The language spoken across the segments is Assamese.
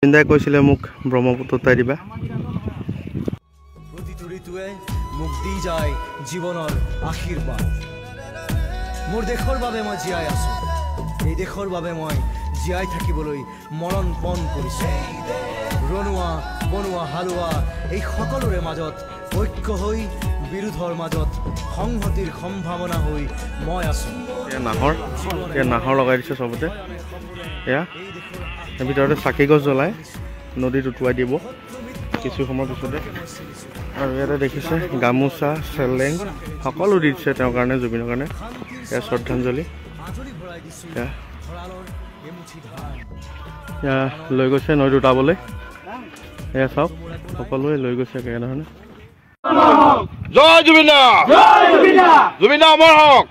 চিন্তাই কৈছিলে মোক ব্ৰহ্মপুত্ৰ উটাই দিবা প্ৰতিটো ঋতুৱে মোক দি যায় জীৱনৰ আশীৰ্বাদ মোৰ দেশৰ বাবে মই জীয়াই আছো এই দেশৰ বাবে মই জীয়াই থাকিবলৈ মৰণ পণ কৰিছো ৰণুৱা বনুৱা হালুৱা এই সকলোৰে মাজত ঐক্য হৈ বিৰোধৰ মাজত সংহতিৰ সম্ভাৱনা হৈ মই আছো নাহৰ লগাই দিছে চবতে এয়া এই ভিতৰতে চাকি গছ জ্বলাই নদীত উটুৱাই দিব কিছু সময়ৰ পিছতে আৰু ইয়াতে দেখিছে গামোচা চেলেং সকলো দি দিছে তেওঁৰ কাৰণে জুবিনৰ কাৰণে এয়া শ্ৰদ্ধাঞ্জলি এয়া লৈ গৈছে নদীত উটাবলৈ এয়া চাওক সকলোৱে লৈ গৈছে কেনেধৰণে জয় জুবিন জুবিন অমৰ হওক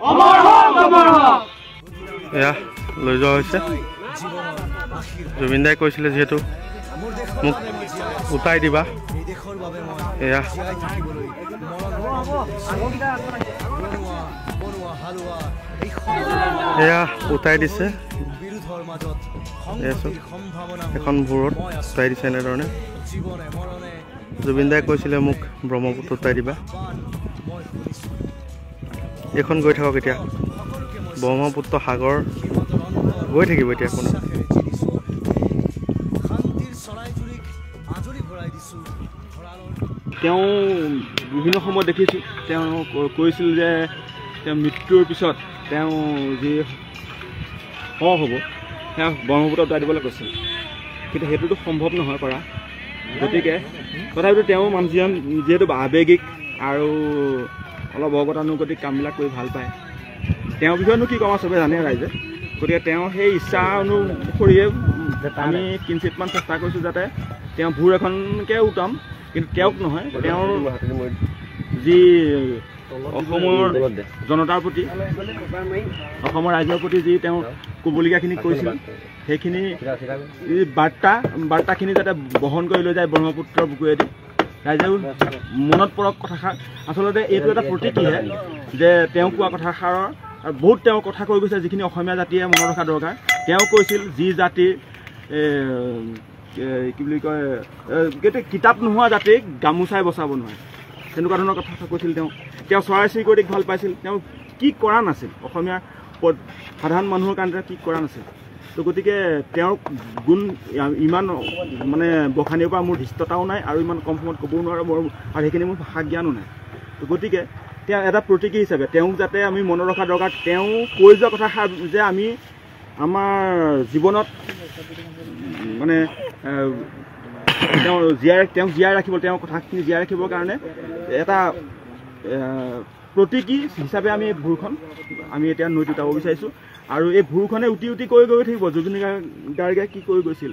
এয়া লৈ যোৱা হৈছে জুবিন দাই কৈছিলে যিহেতু মোক উটাই দিবা এয়া এয়া উটাই দিছে এখন ভূৰত উটাই দিছে এনেধৰণে জুবিন দাই কৈছিলে মোক ব্ৰহ্মপুত্ৰ উটাই দিবা এইখন গৈ থাকক এতিয়া ব্ৰহ্মপুত্ৰ সাগৰ গৈ থাকিব এতিয়া কোনো তেওঁ বিভিন্ন সময়ত দেখিছোঁ তেওঁ কৈছিল যে তেওঁ মৃত্যুৰ পিছত তেওঁ যি হ'ব সেয়া ব্ৰহ্মপুত্ৰ উটাই দিবলৈ কৈছিল কিন্তু সেইটোতো সম্ভৱ নহয় কৰা গতিকে তথাপিতো তেওঁ মানুহজন যিহেতু আৱেগিক আৰু অলপ অগতানুগতিক কামবিলাক কৰি ভাল পায় তেওঁৰ বিষয়েনো কি ক'ম চবে জানে ৰাইজে গতিকে তেওঁ সেই ইচ্ছা অনুসৰিয়ে আমি কিঞ্চিতমান চেষ্টা কৰিছোঁ যাতে তেওঁ ভূৰ এখনকে উটাম কিন্তু তেওঁক নহয় তেওঁৰ যি অসমৰ জনতাৰ প্ৰতি অসমৰ ৰাইজৰ প্ৰতি যি তেওঁ ক'বলগীয়াখিনি কৈছিল সেইখিনি বাৰ্তাখিনি যাতে বহন কৰি লৈ যায় ব্ৰহ্মপুত্ৰৰ বুকুৱেদি ৰাইজেও মনত পৰক কথাষাৰ আচলতে এইটো এটা প্ৰতীকীহে যে তেওঁ কোৱা কথাষাৰৰ বহুত তেওঁ কথা কৈ গৈছে যিখিনি অসমীয়া জাতিয়ে মনত ৰখা দৰকাৰ তেওঁ কৈছিল যি জাতিৰ কি বুলি কয় কিতাপ নোহোৱা জাতিক গামোচাই বচাব নোৱাৰে তেনেকুৱা ধৰণৰ কথা কৈছিল তেওঁ চৰাই চিৰিকটিক ভাল পাইছিল তেওঁ কি কৰা নাছিল অসমীয়া সাধাৰণ মানুহৰ কাৰণে কি কৰা নাছিল তো গতিকে তেওঁৰ গুণ ইমান মানে বখানিৰ পৰা মোৰ ধৃষ্টতাও নাই আৰু ইমান কম সময়ত ক'বও নোৱাৰোঁ মোৰ আৰু সেইখিনি মোৰ ভাষা জ্ঞানো নাই তো গতিকে তেওঁ এটা প্ৰতীকী হিচাপে তেওঁক যাতে আমি মনত ৰখা দৰকাৰ তেওঁ কৈ যোৱা কথাষাৰ যে আমি আমাৰ জীৱনত মানে তেওঁ জীয়াই ৰাখিব তেওঁৰ কথাখিনি জীয়াই ৰাখিবৰ কাৰণে এটা প্ৰতীকী হিচাপে আমি এই ভূৰখন আমি এতিয়া নৈত উটাব বিচাৰিছোঁ আৰু এই ভূৰখনে উটি উটি কৈ গৈ থাকিব জুবিন গাৰ্গে কি কৈ গৈছিল